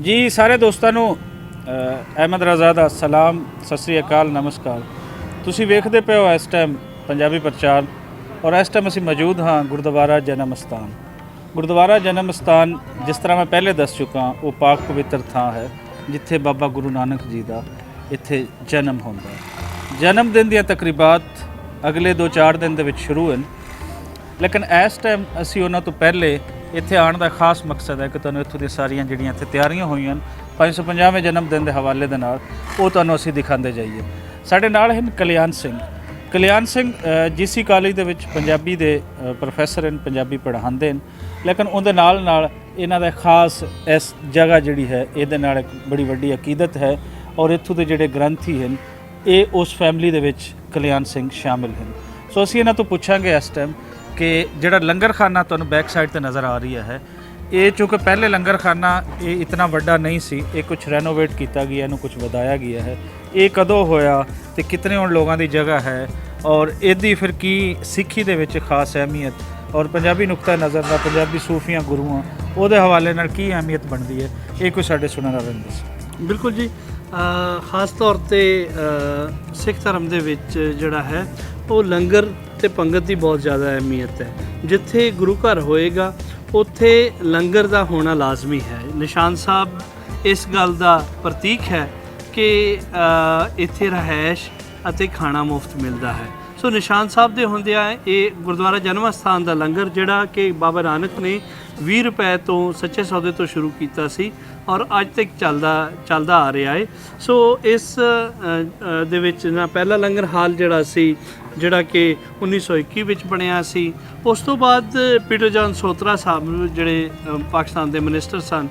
जी सारे दोस्तों ਨੂੰ अहमद रज़ा ਦਾ ਸਲਾਮ, ਸਤਿ ਸ੍ਰੀ ਅਕਾਲ, ਨਮਸਕਾਰ। ਤੁਸੀਂ ਵੇਖਦੇ ਪਏ ਹੋ ਇਸ ਟਾਈਮ ਪੰਜਾਬੀ ਪ੍ਰਚਾਰ ਔਰ ਇਸ ਟਾਈਮ ਅਸੀਂ ਮੌਜੂਦ ਹਾਂ ਗੁਰਦੁਆਰਾ ਜਨਮ ਅਸਥਾਨ। ਗੁਰਦੁਆਰਾ ਜਨਮ ਅਸਥਾਨ ਜਿਸ ਤਰ੍ਹਾਂ ਮੈਂ ਪਹਿਲੇ ਦੱਸ ਚੁੱਕਾ ਉਹ ਪਾਕ ਪਵਿੱਤਰ ਥਾਂ ਹੈ ਜਿੱਥੇ ਬਾਬਾ ਗੁਰੂ ਨਾਨਕ ਜੀ ਦਾ ਇੱਥੇ ਜਨਮ ਹੁੰਦਾ ਹੈ। ਜਨਮ ਦਿਨ ਦੀਆਂ ਤਕਰੀਬਾਤ ਅਗਲੇ 2-4 ਦਿਨ ਦੇ ਵਿੱਚ ਸ਼ੁਰੂ ਹਨ, ਲੇਕਿਨ ਇਸ ਟਾਈਮ ਅਸੀਂ ਉਹਨਾਂ ਤੋਂ ਪਹਿਲੇ ਇੱਥੇ ਆਉਣ ਦਾ ਖਾਸ ਮਕਸਦ ਹੈ ਕਿ ਤੁਹਾਨੂੰ ਇੱਥੋਂ ਦੀਆਂ ਸਾਰੀਆਂ ਜਿਹੜੀਆਂ ਇੱਥੇ ਤਿਆਰੀਆਂ ਹੋਈਆਂ 550ਵੇਂ ਜਨਮ ਦਿਨ ਦੇ ਹਵਾਲੇ ਦੇ ਨਾਲ ਉਹ ਤੁਹਾਨੂੰ ਅਸੀਂ ਦਿਖਾਉਂਦੇ ਜਾਈਏ। ਸਾਡੇ ਨਾਲ ਹਨ ਕਲਿਆਣ ਸਿੰਘ ਜੀਸੀ ਕਾਲਜ ਦੇ ਵਿੱਚ ਪੰਜਾਬੀ ਦੇ ਪ੍ਰੋਫੈਸਰ ਹਨ, ਪੰਜਾਬੀ ਪੜ੍ਹਾਉਂਦੇ ਹਨ, ਲੇਕਿਨ ਉਹਦੇ ਨਾਲ ਇਹਨਾਂ ਦਾ ਖਾਸ ਇਸ ਜਗ੍ਹਾ ਜਿਹੜੀ ਹੈ ਇਹਦੇ ਨਾਲ ਇੱਕ ਬੜੀ ਵੱਡੀ ਅਕੀਦਤ ਹੈ ਔਰ ਇੱਥੋਂ ਦੇ ਜਿਹੜੇ ਗ੍ਰੰਥੀ ਹਨ ਇਹ ਉਸ ਫੈਮਿਲੀ ਦੇ ਵਿੱਚ ਕਲਿਆਣ ਸਿੰਘ ਸ਼ਾਮਿਲ ਹਨ। ਸੋ ਅਸੀਂ ਇਹਨਾਂ ਤੋਂ ਪੁੱਛਾਂਗੇ ਇਸ ਟਾਈਮ ਕਿ ਜਿਹੜਾ ਲੰਗਰ ਖਾਨਾ ਤੁਹਾਨੂੰ ਬੈਕ ਸਾਈਡ ਤੇ ਨਜ਼ਰ ਆ ਰਹੀ ਹੈ ਇਹ ਚूँकि ਪਹਿਲੇ ਲੰਗਰ ਖਾਨਾ ਇਹ ਇਤਨਾ ਵੱਡਾ ਨਹੀਂ ਸੀ, ਇਹ ਕੁਝ ਰੈਨੋਵੇਟ ਕੀਤਾ ਗਿਆ, ਇਹਨੂੰ ਕੁਝ ਵਧਾਇਆ ਗਿਆ ਹੈ। ਇਹ ਕਦੋਂ ਹੋਇਆ ਤੇ ਕਿਤਨੇ ਹੁਣ ਲੋਕਾਂ ਦੀ ਜਗ੍ਹਾ ਹੈ ਔਰ ਇਹਦੀ ਫਿਰ ਕੀ ਸਿੱਖੀ ਦੇ ਵਿੱਚ ਖਾਸ ਅਹਿਮੀਅਤ ਔਰ ਪੰਜਾਬੀ ਨੁਕਤਾ ਨਜ਼ਰ ਦਾ ਪੰਜਾਬੀ ਸੂਫੀਆਂ ਗੁਰੂਆਂ ਉਹਦੇ ਹਵਾਲੇ ਨਾਲ ਕੀ ਅਹਿਮੀਅਤ ਬਣਦੀ ਹੈ, ਇਹ ਕੋਈ ਸਾਡੇ ਸੁਣਨ ਵਾਲੇ ਨੂੰ ਦੱਸੋ। ਬਿਲਕੁਲ ਜੀ, ਖਾਸ ਤੌਰ ਤੇ ਸਿੱਖ ਧਰਮ ਦੇ ਵਿੱਚ ਜਿਹੜਾ ਹੈ ਉਹ ਲੰਗਰ ਤੇ ਪੰਗਤ ਦੀ ਬਹੁਤ ਜ਼ਿਆਦਾ ਅਹਿਮੀਅਤ ਹੈ। ਜਿੱਥੇ ਗੁਰੂ ਘਰ ਹੋਏਗਾ ਉੱਥੇ ਲੰਗਰ ਦਾ ਹੋਣਾ ਲਾਜ਼ਮੀ ਹੈ। ਨਿਸ਼ਾਨ ਸਾਹਿਬ ਇਸ ਗੱਲ ਦਾ ਪ੍ਰਤੀਕ ਹੈ ਕਿ ਇੱਥੇ ਰਹਿائش ਅਤੇ ਖਾਣਾ ਮੁਫਤ ਮਿਲਦਾ ਹੈ। ਸੋ ਨਿਸ਼ਾਨ ਸਾਹਿਬ ਦੇ ਹੁੰਦਿਆਂ ਇਹ ਗੁਰਦੁਆਰਾ ਜਨਮ ਅਸਥਾਨ ਦਾ ਲੰਗਰ ਜਿਹੜਾ ਕਿ ਬਾਬਾ ਨਾਨਕ ਨੇ 20 ਰੁਪਏ ਤੋਂ ਸੱਚੇ ਸੌਦੇ ਤੋਂ ਸ਼ੁਰੂ ਕੀਤਾ ਸੀ ਔਰ ਅੱਜ ਤੱਕ ਚੱਲਦਾ ਆ ਰਿਹਾ ਹੈ। ਸੋ ਇਸ ਦੇ ਵਿੱਚ ਨਾ ਪਹਿਲਾ ਲੰਗਰ ਹਾਲ ਜਿਹੜਾ ਕਿ 1921 ਵਿੱਚ ਬਣਿਆ ਸੀ। ਉਸ ਤੋਂ ਬਾਅਦ ਪੀਟਰ ਜੌਨ ਸੋਤਰਾ ਸਾਹਿਬ ਜਿਹੜੇ ਪਾਕਿਸਤਾਨ ਦੇ ਮਿਨਿਸਟਰ ਸਨ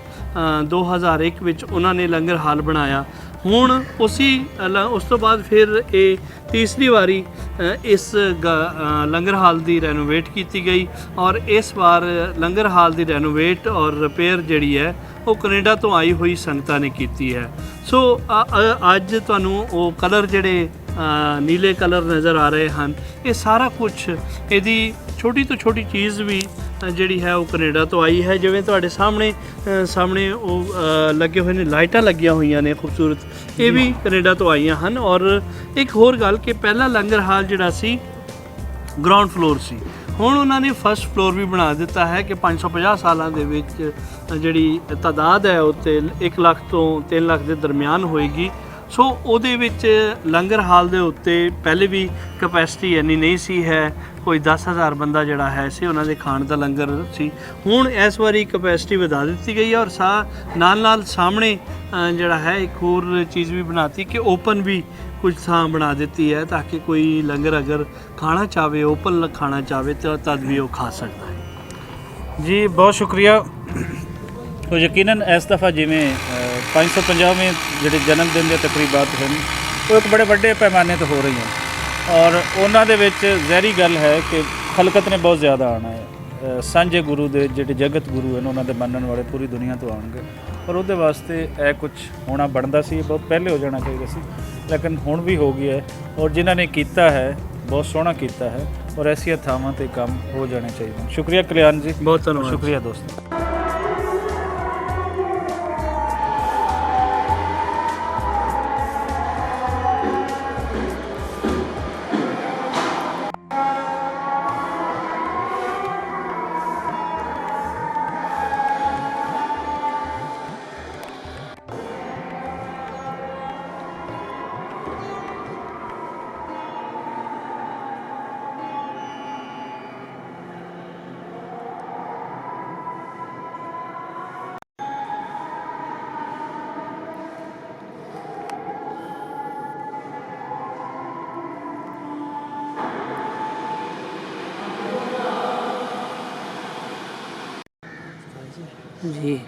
2001 ਵਿੱਚ ਉਹਨਾਂ ਨੇ ਲੰਗਰ ਹਾਲ ਬਣਾਇਆ। ਹੁਣ ਉਸ ਤੋਂ ਬਾਅਦ ਫਿਰ ਇਹ ਤੀਸਰੀ ਵਾਰੀ ਇਸ ਲੰਗਰ ਹਾਲ ਦੀ ਰੈਨੋਵੇਟ ਕੀਤੀ ਗਈ ਔਰ ਇਸ ਵਾਰ ਲੰਗਰ ਹਾਲ ਦੀ ਰੈਨੋਵੇਟ ਔਰ ਰਿਪੇਅਰ ਜਿਹੜੀ ਹੈ ਉਹ ਕੈਨੇਡਾ ਤੋਂ ਆਈ ਹੋਈ ਸੰਗਤਾਂ ਨੇ ਕੀਤੀ ਹੈ। ਸੋ ਅੱਜ ਤੁਹਾਨੂੰ ਉਹ ਕਲਰ ਜਿਹੜੇ ਨੀਲੇ ਕਲਰ ਨਜ਼ਰ ਆ ਰਹੇ ਹਨ, ਇਹ ਸਾਰਾ ਕੁਝ ਇਹਦੀ ਛੋਟੀ ਤੋਂ ਛੋਟੀ ਚੀਜ਼ ਵੀ ਜਿਹੜੀ ਹੈ ਉਹ ਕੈਨੇਡਾ ਤੋਂ ਆਈ ਹੈ। ਜਿਵੇਂ ਤੁਹਾਡੇ ਸਾਹਮਣੇ ਉਹ ਲੱਗੇ ਹੋਏ ਨੇ, ਲਾਈਟਾਂ ਲੱਗੀਆਂ ਹੋਈਆਂ ਨੇ ਖੂਬਸੂਰਤ, ਇਹ ਵੀ ਕੈਨੇਡਾ ਤੋਂ ਆਈਆਂ ਹਨ। ਔਰ ਇੱਕ ਹੋਰ ਗੱਲ ਕਿ ਪਹਿਲਾ ਲੰਗਰ ਹਾਲ ਜਿਹੜਾ ਸੀ ਗਰਾਊਂਡ ਫਲੋਰ ਸੀ, ਹੁਣ ਉਹਨਾਂ ਨੇ ਫਸਟ ਫਲੋਰ ਵੀ ਬਣਾ ਦਿੱਤਾ ਹੈ ਕਿ 550 ਸਾਲਾਂ ਦੇ ਵਿੱਚ ਜਿਹੜੀ ਤਾਦਾਦ ਹੈ ਉੱਤੇ 1 ਲੱਖ ਤੋਂ 3 ਲੱਖ ਦੇ ਦਰਮਿਆਨ ਹੋਏਗੀ। ਸੋ ਉਹਦੇ ਵਿੱਚ ਲੰਗਰ ਹਾਲ ਦੇ ਉੱਤੇ ਪਹਿਲੇ ਵੀ ਕਪੈਸਿਟੀ ਇੰਨੀ ਨਹੀਂ ਸੀ ਹੈ, ਕੋਈ 10,000 ਬੰਦਾ ਜਿਹੜਾ ਹੈ ਸੀ ਉਹਨਾਂ ਦੇ ਖਾਣ ਦਾ ਲੰਗਰ ਸੀ। ਹੁਣ ਇਸ ਵਾਰੀ ਕਪੈਸਿਟੀ ਵਧਾ ਦਿੱਤੀ ਗਈ ਹੈ ਔਰ ਨਾਲ ਸਾਹਮਣੇ ਜਿਹੜਾ ਹੈ ਇੱਕ ਹੋਰ ਚੀਜ਼ ਵੀ ਬਣਾਤੀ ਕਿ ਓਪਨ ਵੀ ਕੁਝ ਥਾਂ ਬਣਾ ਦਿੱਤੀ ਹੈ ਤਾਂ ਕਿ ਕੋਈ ਲੰਗਰ ਅਗਰ ਖਾਣਾ ਚਾਹਵੇ, ਓਪਨ ਖਾਣਾ ਚਾਹਵੇ ਤਾਂ ਤਦ ਵੀ ਉਹ ਖਾ ਸਕਦਾ ਹੈ। ਜੀ ਬਹੁਤ ਸ਼ੁਕਰੀਆ। तो यकीनन इस दफ़ा जिमें 550वें ਜਿਹੜੇ ਜਨਮ ਦਿਨ ਦੇ ਤਕਰੀਬਾਤ ਹਨ ਉਹ ਇੱਕ ਬੜੇ ਵੱਡੇ ਪੈਮਾਨੇ ਤੇ ਹੋ ਰਹੀਆਂ ਔਰ ਉਹਨਾਂ ਦੇ ਵਿੱਚ ਜ਼ਹਿਰੀ ਗੱਲ ਹੈ ਕਿ ਖਲਕਤ ਨੇ ਬਹੁਤ ਜ਼ਿਆਦਾ ਆਉਣਾ ਹੈ। ਸਾਂਝੇ ਗੁਰੂ ਦੇ ਜਿਹੜੇ ਜਗਤ ਗੁਰੂ ਹਨ ਉਹਨਾਂ ਦੇ ਮੰਨਣ ਵਾਲੇ ਪੂਰੀ ਦੁਨੀਆ ਤੋਂ ਆਉਣਗੇ ਔਰ ਉਹਦੇ ਵਾਸਤੇ ਇਹ ਕੁਝ ਹੋਣਾ ਬਣਦਾ ਸੀ, ਬਹੁਤ ਪਹਿਲੇ ਹੋ ਜਾਣਾ ਚਾਹੀਦਾ ਸੀ, ਲੇਕਿਨ ਹੁਣ ਵੀ ਹੋ ਗਿਆ ਹੈ ਔਰ ਜਿਨ੍ਹਾਂ ਨੇ ਕੀਤਾ ਹੈ ਬਹੁਤ ਸੋਹਣਾ ਕੀਤਾ ਹੈ ਔਰ ਐਸੀਆਂ ਥਾਵਾਂ 'ਤੇ ਕੰਮ ਹੋ ਜਾਣੇ ਚਾਹੀਦੇ। ਸ਼ੁਕਰੀਆ ਕਲਿਆਣ ਜੀ, ਬਹੁਤ ਧੰਨਵਾਦ। ਸ਼ੁਕਰੀਆ ਦੋਸਤੋ। जी